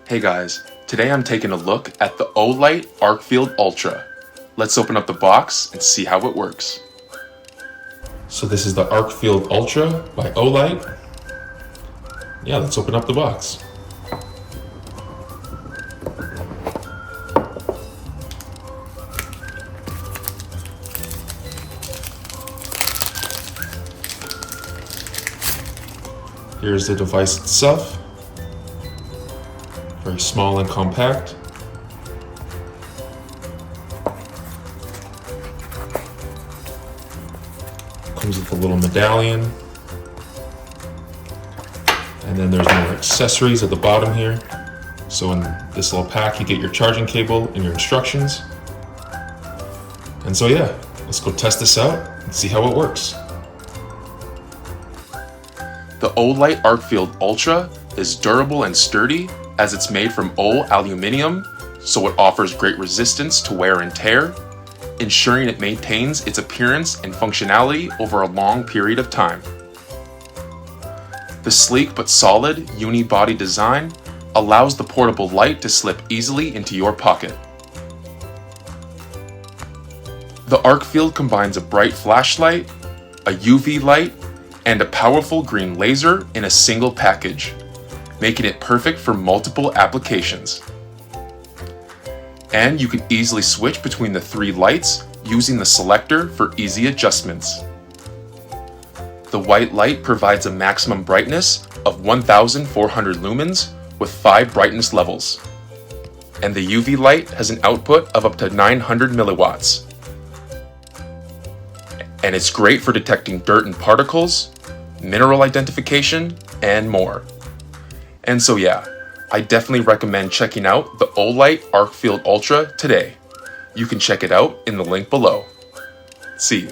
Hey guys, today I'm taking a look at the Olight Arkfeld Ultra. Let's open up the box and see how it works. So this is the Arkfeld Ultra by Olight. Yeah, let's open up the box. Here's the device itself. Very small and compact. Comes with a little medallion. And then there's more accessories at the bottom here. So in this little pack, you get your charging cable and your instructions. And so yeah, let's go test this out and see how it works. The Olight Arkfeld Ultra is durable and sturdy as it's made from aluminium, so it offers great resistance to wear and tear, ensuring it maintains its appearance and functionality over a long period of time. The sleek but solid uni-body design allows the portable light to slip easily into your pocket. The Arkfeld combines a bright flashlight, a UV light, and a powerful green laser in a single package, making it perfect for multiple applications. And you can easily switch between the three lights using the selector for easy adjustments. The white light provides a maximum brightness of 1400 lumens with 5 brightness levels. And the UV light has an output of up to 900 milliwatts. And it's great for detecting dirt and particles, mineral identification, and more. And so yeah, I definitely recommend checking out the Olight Arkfeld Ultra today. You can check it out in the link below. See you.